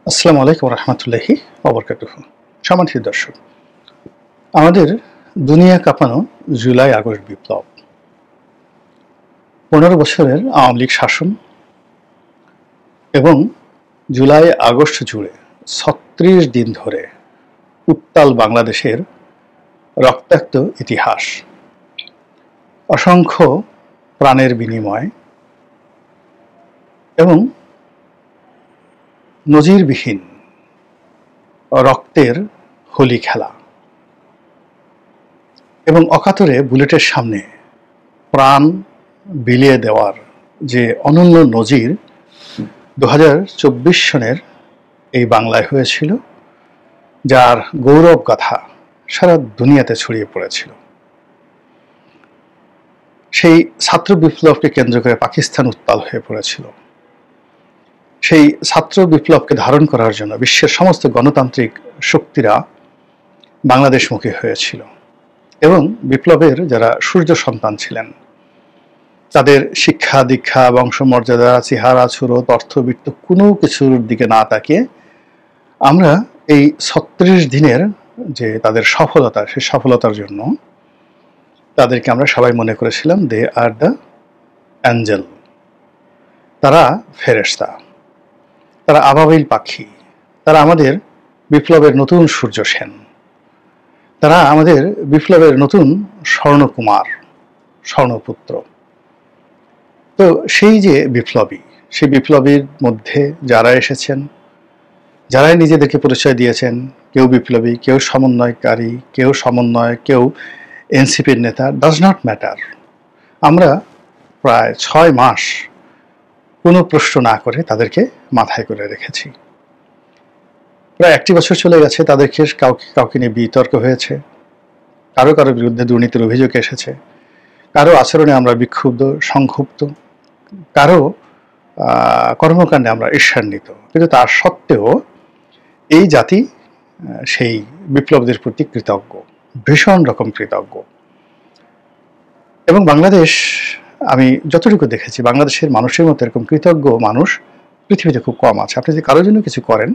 আসসালামু আলাইকুম রহমতুল্লাহি ওবরকাতুহু। সম্মানিত দর্শক, আমাদের দুনিয়া কাঁপানো জুলাই আগস্ট বিপ্লব, 15 বছরের আওয়ামী লীগ শাসন এবং জুলাই আগস্ট জুড়ে 36 দিন ধরে উত্তাল বাংলাদেশের রক্তাক্ত ইতিহাস, অসংখ্য প্রাণের বিনিময় এবং নজিরবিহীন রক্তের হোলি খেলা এবং অকাতরে বুলেটের সামনে প্রাণ বিলিয়ে দেওয়ার যে অনন্য নজির 2024 সনের এই বাংলায় হয়েছিল, যার গৌরব গাথা সারা দুনিয়াতে ছড়িয়ে পড়েছিল। সেই ছাত্র বিপ্লবকে কেন্দ্র করে পাকিস্তান উত্তাল হয়ে পড়েছিল। সেই ছাত্র বিপ্লবকে ধারণ করার জন্য বিশ্বের সমস্ত গণতান্ত্রিক শক্তিরা বাংলাদেশমুখী হয়েছিল এবং বিপ্লবের যারা সূর্য সন্তান ছিলেন, তাদের শিক্ষা দীক্ষা বংশমর্যাদা চেহারা ছুরত অর্থবিত্ত কোনো কিছুর দিকে না তাকিয়ে আমরা এই 36 দিনের যে তাদের সফলতা, সেই সফলতার জন্য তাদেরকে আমরা সবাই মনে করেছিলাম দে আর দ্য অ্যাঞ্জেল, তারা ফেরেশতা, তারা আবাবিল পাখি, তারা আমাদের বিপ্লবের নতুন সূর্য সেন, তারা আমাদের বিপ্লবের নতুন স্বর্ণকুমার, স্বর্ণপুত্র। তো সেই যে বিপ্লবী, সেই বিপ্লবীর মধ্যে যারা এসেছেন, যারাই নিজেদেরকে পরিচয় দিয়েছেন, কেউ বিপ্লবী, কেউ সমন্বয়কারী, কেউ সমন্বয়, কেউ এনসিপির নেতা, ডাজ নট ম্যাটার। আমরা প্রায় 6 মাস কোনো প্রশ্ন না করে তাদেরকে মাথায় করে রেখেছি। প্রায় 1 বছর চলে গেছে, তাদেরকে কাউকে নিয়ে বিতর্ক হয়েছে, কারো বিরুদ্ধে দুর্নীতির অভিযোগ এসেছে, কারো আচরণে আমরা বিক্ষুব্ধ সংক্ষুব্ধ, কারো কর্মকাণ্ডে আমরা ঈর্ষান্বিত, কিন্তু তার সত্ত্বেও এই জাতি সেই বিপ্লবীদের প্রতি কৃতজ্ঞ, ভীষণ রকম কৃতজ্ঞ। এবং বাংলাদেশ, আমি যতটুকু দেখেছি, বাংলাদেশের মানুষের মতো এরকম কৃতজ্ঞ মানুষ পৃথিবীতে খুব কম আছে। আপনি যদি কারোর জন্য কিছু করেন,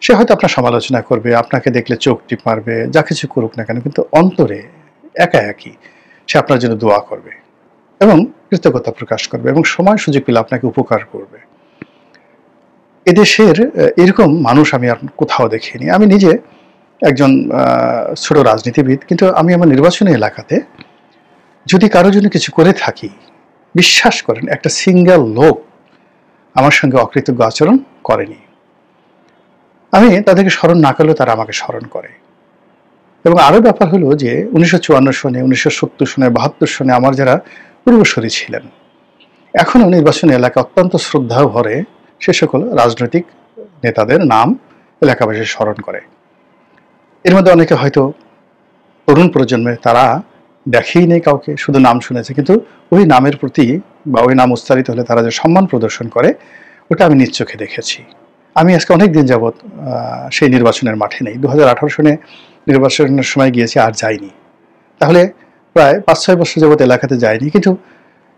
সে হয়তো আপনার সমালোচনা করবে, আপনাকে দেখলে চোখ টিপ মারবে, যা কিছু করুক না কেন, কিন্তু অন্তরে একা একই সে আপনার জন্য দোয়া করবে এবং কৃতজ্ঞতা প্রকাশ করবে এবং সময় সুযোগ পেলে আপনাকে উপকার করবে। এদেশের এরকম মানুষ আমি আর কোথাও দেখিনি। আমি নিজে একজন ছোট রাজনীতিবিদ, কিন্তু আমি আমার নির্বাচনী এলাকাতে যদি কারোর জন্য কিছু করে থাকি, বিশ্বাস করেন একটা সিঙ্গেল লোক আমার সঙ্গে অকৃতজ্ঞ আচরণ করেনি। আমি তাদেরকে স্মরণ না করলেও তারা আমাকে স্মরণ করে। এবং আরও ব্যাপার হলো যে 1954 সনে, 1970 সনে, 72 সনে আমার যারা পূর্বসূরি ছিলেন, এখনও নির্বাচনী এলাকা অত্যন্ত শ্রদ্ধা ভরে সে সকল রাজনৈতিক নেতাদের নাম এলাকাবাসী স্মরণ করে। এর মধ্যে অনেকে হয়তো তরুণ প্রজন্মে তারা দেখেই নেই কাউকে, শুধু নাম শুনেছে, কিন্তু ওই নামের প্রতি বা ওই নাম উচ্চারিত হলে তারা যে সম্মান প্রদর্শন করে, ওটা আমি নিজ চোখে দেখেছি। আমি আজকে অনেক দিন যাবৎ সেই নির্বাচনের মাঠে নেই। 2018 সনে নির্বাচনের সময় গিয়েছি, আর যাইনি। তাহলে প্রায় 5-6 বছর যাবৎ এলাকাতে যাইনি, কিন্তু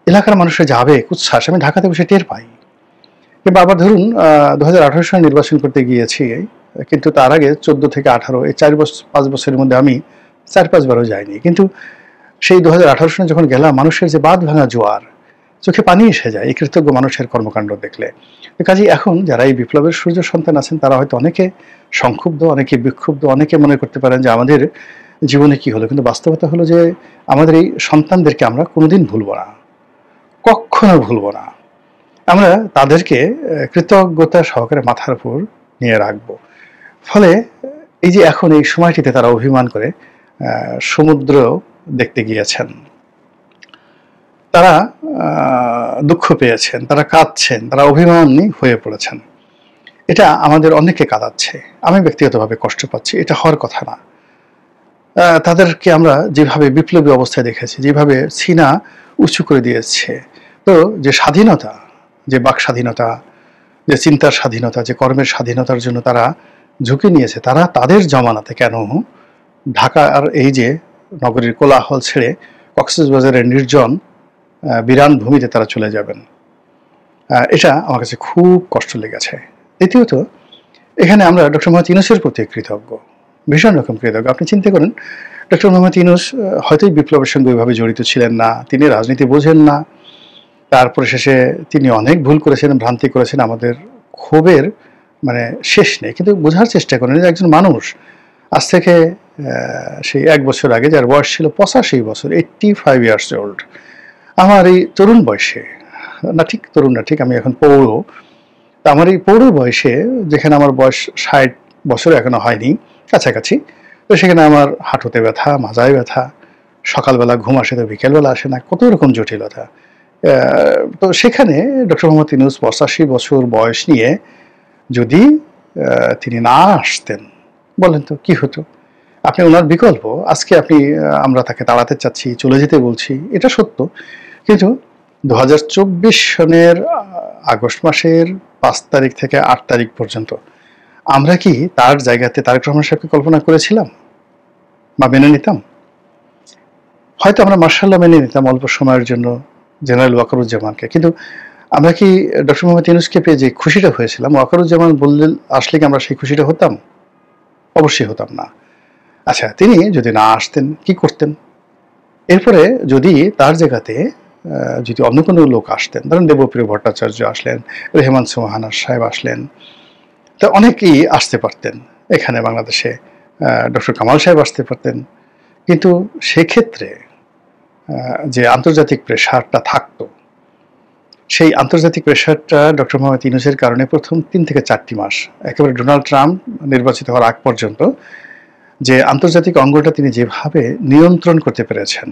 এলাকার মানুষের যে আবেগ উচ্ছ্বাস আমি ঢাকাতে বসে টের পাই। কিংবা আবার ধরুন 2018 সনে নির্বাচন করতে গিয়েছি, কিন্তু তার আগে 14 থেকে 18 এই 4-5 বছরের মধ্যে আমি 4-5 বারও যাইনি। কিন্তু সেই 2018 সনে যখন গেলাম, মানুষের যে বাঁধ ভাঙা জোয়ার, চোখে পানি এসে যায় এই কৃতজ্ঞ মানুষের কর্মকাণ্ড দেখলে। কাজেই এখন যারা এই বিপ্লবের সূর্য সন্তান আছেন, তারা হয়তো অনেকে সংক্ষুব্ধ, অনেকে বিক্ষুব্ধ, অনেকে মনে করতে পারেন যে আমাদের জীবনে কি হলো, কিন্তু বাস্তবতা হলো যে আমাদের এই সন্তানদেরকে আমরা কোনোদিন ভুলব না, কখনো ভুলব না। আমরা তাদেরকে কৃতজ্ঞতা সহকারে মাথার উপর নিয়ে রাখবো। ফলে এই যে এখন এই সময়টিতে তারা অভিমান করে সমুদ্র দেখতে গিয়েছেন, তারা দুঃখ পেয়েছেন, তারা কাঁদছেন, তারা অভিমানী হয়ে পড়েছেন, এটা আমাদের অনেককে কাঁদাচ্ছে। আমি ব্যক্তিগতভাবে কষ্ট পাচ্ছি, এটা হওয়ার কথা না। তাদেরকে আমরা যেভাবে বিপ্লবী অবস্থায় দেখেছি, যেভাবে সিনা উঁচু করে দিয়েছে, তো যে স্বাধীনতা, যে বাক স্বাধীনতা, যে চিন্তার স্বাধীনতা, যে কর্মের স্বাধীনতার জন্য তারা ঝুঁকি নিয়েছে, তারা তাদের জমানাতে কেন ঢাকার এই যে নগরীর কোলাহল ছেড়ে কক্সবাজারের নির্জন বিরান ভূমিতে তারা চলে যাবেন? এটা আমার কাছে খুব কষ্ট লেগেছে। দ্বিতীয়ত, এখানে আমরা ডক্টর মোহাম্মদ ইউনূসের প্রতি কৃতজ্ঞ, ভীষণ রকম কৃতজ্ঞ। আপনি চিন্তা করেন, ডক্টর মোহাম্মদ ইউনূস হয়তো বিপ্লবের সঙ্গে ওইভাবে জড়িত ছিলেন না, তিনি রাজনীতি বোঝেন না, তারপরে শেষে তিনি অনেক ভুল করেছেন, ভ্রান্তি করেছেন, আমাদের ক্ষোভের মানে শেষ নেই। কিন্তু বোঝার চেষ্টা করেন যে একজন মানুষ আজ থেকে সেই 1 বছর আগে, যার বয়স ছিল 85 বছর, 85 ইয়ার্স ওল্ড, আমার এই তরুণ বয়সে, না ঠিক তরুণ না, ঠিক আমি এখন পৌর, তা আমার এই পৌর বয়সে, যেখানে আমার বয়স 60 বছর এখনো হয়নি, কাছাকাছি, তো সেখানে আমার হাঁটুতে ব্যথা, মাজায় ব্যথা, সকালবেলা ঘুম আসে তো বিকেলবেলা আসে না, কত রকম জটিলতা। তো সেখানে ডক্টর মোহাম্মদ ইউনূস 85 বছর বয়স নিয়ে যদি তিনি না আসতেন, বলেন তো কি হতো? আপনি ওনার বিকল্প, আজকে আপনি আমরা তাকে তাড়াতে চাচ্ছি, চলে যেতে বলছি, এটা সত্য, কিন্তু 2024 সনের আগস্ট মাসের 5 তারিখ থেকে 8 তারিখ পর্যন্ত আমরা কি তার জায়গাতে তারেক রহমান সাহেবকে কল্পনা করেছিলাম বা মেনে নিতাম? হয়তো আমরা মার্শাল্লাহ মেনে নিতাম অল্প সময়ের জন্য জেনারেল ওয়াকারুজ্জামানকে, কিন্তু আমরা কি ডক্টর মোহাম্মদ ইউনূসকে পেয়ে যে খুশিটা হয়েছিলাম, ওয়াকারুজ্জামান বললে আসলে কি আমরা সেই খুশিটা হতাম? অবশ্যই হতাম না। আচ্ছা, তিনি যদি না আসতেন কি করতেন? এরপরে যদি তার জায়গাতে যদি অন্য কোনো লোক আসতেন, ধরেন দেবপ্রিয় ভট্টাচার্য আসলেন, রেহমান সোহানা সাহেব আসলেন, তা অনেকেই আসতে পারতেন এখানে বাংলাদেশে, ডক্টর কামাল সাহেব আসতে পারতেন, কিন্তু সেক্ষেত্রে যে আন্তর্জাতিক প্রেশারটা থাকতো, সেই আন্তর্জাতিক প্রেশারটা ডক্টর মোহাম্মদ ইউনূসের কারণে প্রথম 3 থেকে 4টি মাস, একেবারে ডোনাল্ড ট্রাম্প নির্বাচিত হওয়ার আগ পর্যন্ত, যে আন্তর্জাতিক অঙ্গটা তিনি যেভাবে নিয়ন্ত্রণ করতে পেরেছেন,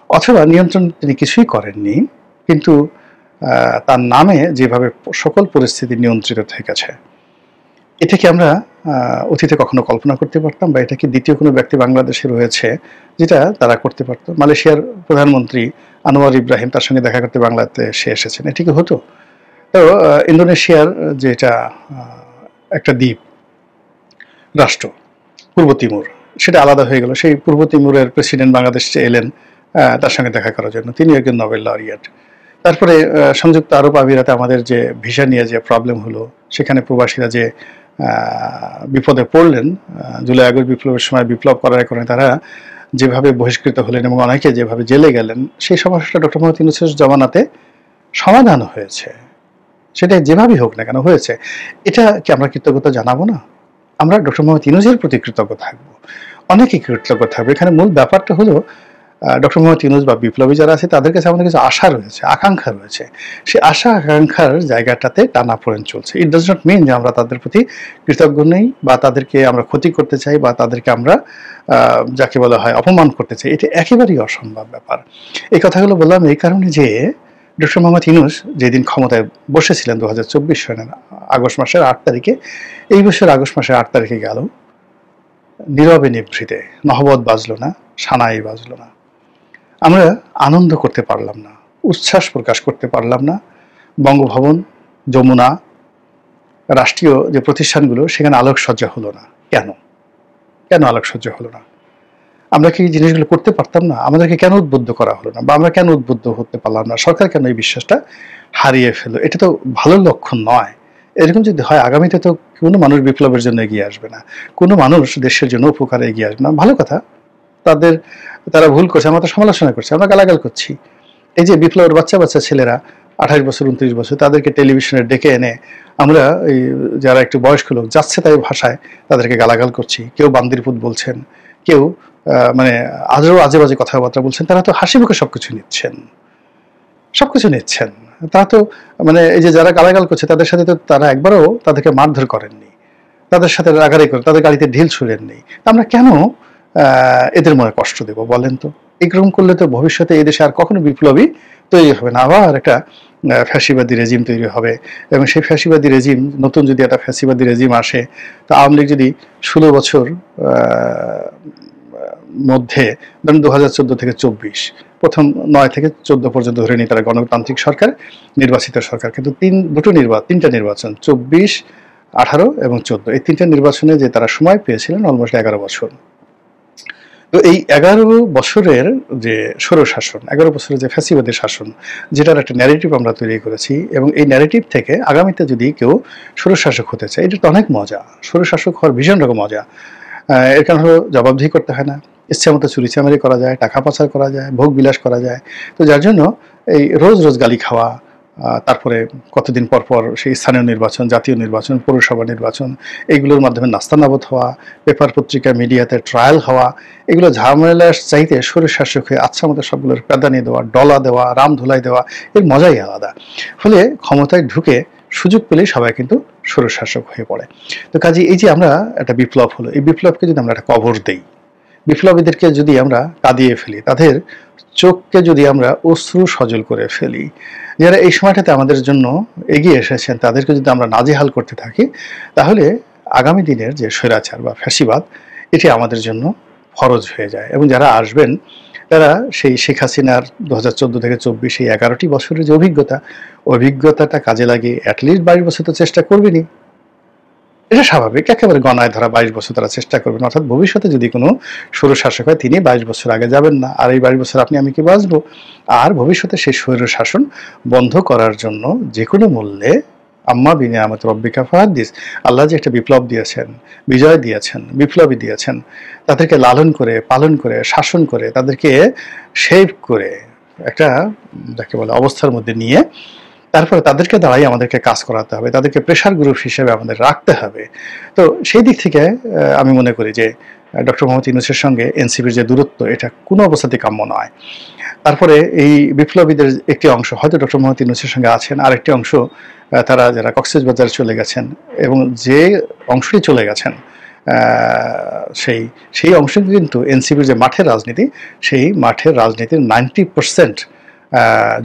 অথবা নিয়ন্ত্রণ তিনি কিছুই করেননি, কিন্তু তার নামে যেভাবে সকল পরিস্থিতি নিয়ন্ত্রিত থেকেছে, এটা কি আমরা অতীতে কখনো কল্পনা করতে পারতাম? বা এটা কি দ্বিতীয় কোনো ব্যক্তি বাংলাদেশে রয়েছে যেটা তারা করতে পারতো? মালয়েশিয়ার প্রধানমন্ত্রী আনোয়ার ইব্রাহিম, তার সঙ্গে দেখা করতে বাংলাদেশে এসেছেন, এটা কি হতো? তো ইন্দোনেশিয়ার যেটা একটা দ্বীপ রাষ্ট্র পূর্ব তিমুর, সেটা আলাদা হয়ে গেল, সেই পূর্ব তিমুরের প্রেসিডেন্ট বাংলাদেশে এলেন তার সঙ্গে দেখা করার জন্য, তিনি একজন নোবেল লরিয়েট। তারপরে সংযুক্ত আরব আমিরাতে আমাদের যে ভিসা নিয়ে যে প্রবলেম হলো, সেখানে প্রবাসীরা যে বিপদে পড়লেন, জুলাই আগস্ট বিপ্লবের সময় বিপ্লব করার কারণে তারা যেভাবে বহিষ্কৃত হলেন এবং অনেকে যেভাবে জেলে গেলেন, সেই সমস্যাটা ডক্টর মোহাম্মদ ইউনূসের জমানাতে সমাধান হয়েছে। সেটা যেভাবেই হোক না কেন হয়েছে। এটা কি আমরা কৃতজ্ঞতা জানাবো না? আমরা ডক্টর মোহাম্মদ ইউনূসের প্রতি কৃতজ্ঞ থাকবো, অনেকেই কৃতজ্ঞ থাকবে। এখানে মূল ব্যাপারটা হলো ডক্টর মোহাম্মদ ইউনূস বা বিপ্লবী যারা আছে তাদের কাছে আমাদের কিছু আশা রয়েছে, আকাঙ্ক্ষা রয়েছে, সেই আশা আকাঙ্ক্ষার জায়গাটাতে টানাপোড়েন চলছে। ইট ডাজ নট মিন যে আমরা তাদের প্রতি কৃতজ্ঞ নেই বা তাদেরকে আমরা ক্ষতি করতে চাই বা তাদেরকে আমরা যাকে বলা হয় অপমান করতে চাই, এটা একেবারেই অসম্ভব ব্যাপার। এই কথাগুলো বললাম এই কারণে যে ডক্টর মোহাম্মদ ইউনূস যেদিন ক্ষমতায় বসেছিলেন 2024 সনের আগস্ট মাসের 8 তারিখে, এই বছর আগস্ট মাসের 8 তারিখে গেল, নীরবে নিভৃতে, নহবত বাজলো না, সানাই বাজলো না, আমরা আনন্দ করতে পারলাম না, উচ্ছ্বাস প্রকাশ করতে পারলাম না। বঙ্গভবন, যমুনা, রাষ্ট্রীয় যে প্রতিষ্ঠানগুলো, সেখানে আলোকসজ্জা হলো না। কেন কেন আলোকসজ্জা হলো না? আমরা কি জিনিসগুলো করতে পারতাম না? আমাদেরকে কেন উদ্বুদ্ধ করা হলো না, বা আমরা কেন উদ্বুদ্ধ হতে পারলাম না? সরকার কেন এই বিশ্বাসটা হারিয়ে ফেললো? এটা তো ভালো লক্ষণ নয়। এরকম যদি হয়, আগামীতে তো কোনো মানুষ বিপ্লবের জন্য এগিয়ে আসবে না, কোনো মানুষ দেশের জন্য উপকারে এগিয়ে আসবে না। ভালো কথা, তারা ভুল করছে, আমরা তো সমালোচনা করছি, আমরা গালাগাল করছি। এই যে বিপ্লবের বাচ্চা বাচ্চা ছেলেরা 28 বছর 29 বছর, তাদেরকে টেলিভিশনে ডেকে এনে আমরা এই যারা একটু বয়স্ক লোক যাচ্ছে তাই ভাষায় তাদেরকে গালাগাল করছি। কেউ বান্দিরপুত বলছেন, কেউ মানে আজও আজে বাজে কথাবার্তা বলছেন। তারা তো হাসি মুখে সবকিছু নিচ্ছেন। তারা তো মানে এই যে যারা গালাগাল করছে তাদের সাথে তো তারা একবারও তাদেরকে মারধর করেননি, তাদের সাথে রাগারাগি করে, তাদের গাড়িতে ঢিল ছুঁড়েননি। আমরা কেন এদের মনে কষ্ট দেব বলেন তো? এরকম করলে তো ভবিষ্যতে এই দেশে আর কখনো বিপ্লবী তৈরি হবে না, আবার একটা ফ্যাসিবাদী রেজিম তৈরি হবে। এবং সেই ফ্যাসিবাদী রেজিম, নতুন যদি একটা ফ্যাসিবাদী রেজিম আসে, তো আওয়ামী লীগ যদি 16 বছর মধ্যে, ধরুন 2014 থেকে 24, প্রথম 9 থেকে 14 পর্যন্ত ধরে নিই তারা গণতান্ত্রিক সরকার, নির্বাচিত সরকার, কিন্তু তিনটা নির্বাচন 24, 18 এবং 14, এই 3টা নির্বাচনে যে তারা সময় পেয়েছিলেন অলমোস্ট 11 বছর। তো এই 11 বছরের যে স্বৈরশাসন, 11 বছরের যে ফ্যাসিবাদী শাসন, যেটার একটা ন্যারেটিভ আমরা তৈরি করেছি, এবং এই ন্যারেটিভ থেকে আগামীতে যদি কেউ স্বৈরশাসক হতে চায়, এটা তো অনেক মজা। স্বৈরশাসক হওয়ার ভীষণ রকম মজা। এর কারণ হলো জবাবদিহি করতে হয় না, ইচ্ছা মতো চুরিচামারি করা যায়, টাকা পাচার করা যায়, ভোগ বিলাস করা যায়। তো যার জন্য এই রোজ রোজ গালি খাওয়া, তারপরে কতদিন পর পর সেই স্থানীয় নির্বাচন, জাতীয় নির্বাচন, পৌরসভা নির্বাচন, এইগুলোর মাধ্যমে নাস্তানাবুদ হওয়া, পেপার পত্রিকা মিডিয়াতে ট্রায়াল হওয়া, এগুলো ঝামেলার চাইতে স্বৈরশাসক হয়ে আচ্ছা মতো সবগুলোর প্রাধান্য দেওয়া, ডলা দেওয়া, রাম ধুলাই দেওয়া, এর মজাই আলাদা। ফলে ক্ষমতায় ঢুকে সুযোগ পেলেই সবাই কিন্তু স্বৈরশাসক হয়ে পড়ে। তো কাজে এই যে আমরা একটা বিপ্লব হলো, এই বিপ্লবকে যদি আমরা একটা কবর দেই, বিপ্লবীদেরকে যদি আমরা কাঁদিয়ে ফেলি, তাদের চোখকে যদি আমরা অশ্রু সজল করে ফেলি, যারা এই সময়টাতে আমাদের জন্য এগিয়ে এসেছেন তাদেরকে যদি আমরা নাজেহাল করতে থাকি, তাহলে আগামী দিনের যে স্বৈরাচার বা ফ্যাসিবাদ, এটি আমাদের জন্য ফরজ হয়ে যায়। এবং যারা আসবেন তারা সেই শেখ হাসিনার 2014 থেকে 24 এই 11টি বছরের যে অভিজ্ঞতাটা কাজে লাগিয়ে অ্যাটলিস্ট 22 বছর তো চেষ্টা করবেনই। এটা স্বাভাবিক, একেবারে গণায় ধরা 22 বছর তারা চেষ্টা করবেন। অর্থাৎ ভবিষ্যতে যদি কোনো স্বৈরশাসক হয়, তিনি 22 বছর আগে যাবেন না, আর এই 22 বছর আপনি আমি কি বাঁচবো। আর ভবিষ্যতে সেই স্বৈরশাসন বন্ধ করার জন্য যে কোনো মূল্যে আম্মা বিনিয়ামত রব্বিকা ফাহাদ্দিস, আল্লাহ যে একটা বিপ্লব দিয়েছেন, বিজয় দিয়েছেন, বিপ্লবী দিয়েছেন, তাদেরকে লালন করে, পালন করে, শাসন করে, তাদেরকে শেপ করে একটা যাকে বলে অবস্থার মধ্যে নিয়ে তারপরে তাদেরকে দ্বারাই আমাদেরকে কাজ করাতে হবে, তাদেরকে প্রেশার গ্রুপ হিসেবে আমাদের রাখতে হবে। তো সেই দিক থেকে আমি মনে করি যে ডক্টর মোহাম্মদ ইউনূসের সঙ্গে এনসিপির যে দূরত্ব, এটা কোনো অবস্থাতেই কাম্য নয়। তারপরে এই বিপ্লবীদের একটি অংশ হয়তো ডক্টর মোহাম্মদ ইউনূসের সঙ্গে আছেন, আরেকটি অংশ তারা যারা কক্সবাজারে চলে গেছেন, এবং যে অংশটি চলে গেছেন সেই অংশ কিন্তু এনসিপির যে মাঠের রাজনীতি, সেই মাঠের রাজনীতির 90%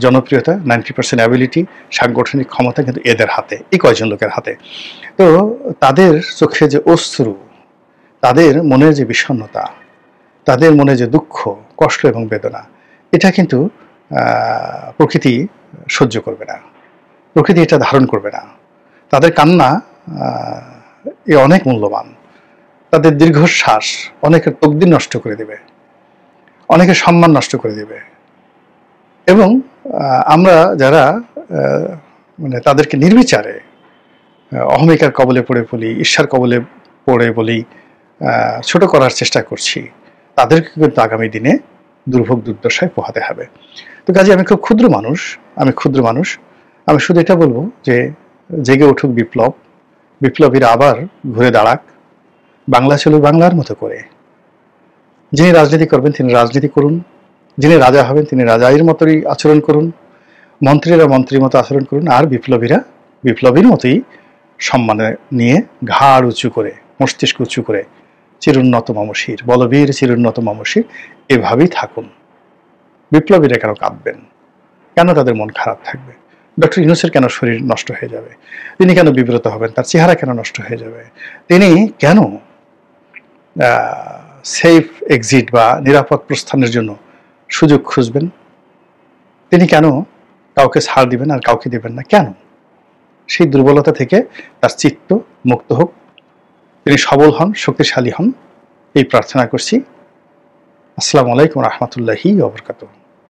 জনপ্রিয়তা, 90% অ্যাবিলিটি, সাংগঠনিক ক্ষমতা কিন্তু এদের হাতে, এই কয়জন লোকের হাতে। তো তাদের চোখে যে অশ্রু, তাদের মনের যে বিষণ্ণতা, তাদের মনে যে দুঃখ, কষ্ট এবং বেদনা, এটা কিন্তু প্রকৃতি সহ্য করবে না, প্রকৃতি এটা ধারণ করবে না। তাদের কান্না এ অনেক মূল্যবান, তাদের দীর্ঘশ্বাস অনেকের তকদির নষ্ট করে দেবে, অনেকের সম্মান নষ্ট করে দেবে। এবং আমরা যারা মানে তাদেরকে নির্বিচারে অহমিকার কবলে পড়ে বলি, ঈর্ষার কবলে পড়ে বলি, ছোট করার চেষ্টা করছি, তাদেরকে কিন্তু আগামী দিনে দুর্ভোগ দুর্দশায় পোহাতে হবে। তো কাজে আমি খুব ক্ষুদ্র মানুষ, আমি শুধু এটা বলবো যে জেগে উঠুক বিপ্লব, বিপ্লবীরা আবার ঘুরে দাঁড়াক, বাংলা চলুক বাংলার মতো করে। যিনি রাজনীতি করবেন তিনি রাজনীতি করুন, যিনি রাজা হবেন তিনি রাজাইয়ের মতোই আচরণ করুন, মন্ত্রীরা মন্ত্রীর মতো আচরণ করুন, আর বিপ্লবীরা বিপ্লবীর মতোই সম্মানে নিয়ে ঘাড় উঁচু করে, মস্তিষ্ক উঁচু করে, চিরুন্নত মামসির, বলবীর চিরুন্নত মামসির এভাবেই থাকুন। বিপ্লবীরা কেন কাঁদবেন, কেন তাদের মন খারাপ থাকবে, ডক্টর ইউনূসের কেন শরীর নষ্ট হয়ে যাবে, তিনি কেন বিব্রত হবেন, তার চেহারা কেন নষ্ট হয়ে যাবে, তিনি কেন সেফ এক্সিট বা নিরাপদ প্রস্থানের জন্য সুযোগ খুঁজবেন, তিনি কেন কাউকে ছাড় দিবেন আর কাউকে দিবেন না, কেন? সেই দুর্বলতা থেকে তার চিত্ত মুক্ত হোক, তিনি সবল হন, শক্তিশালী হন, এই প্রার্থনা করছি। আসসালামু আলাইকুম রহমতুল্লাহি ওয়া বারাকাতুহু।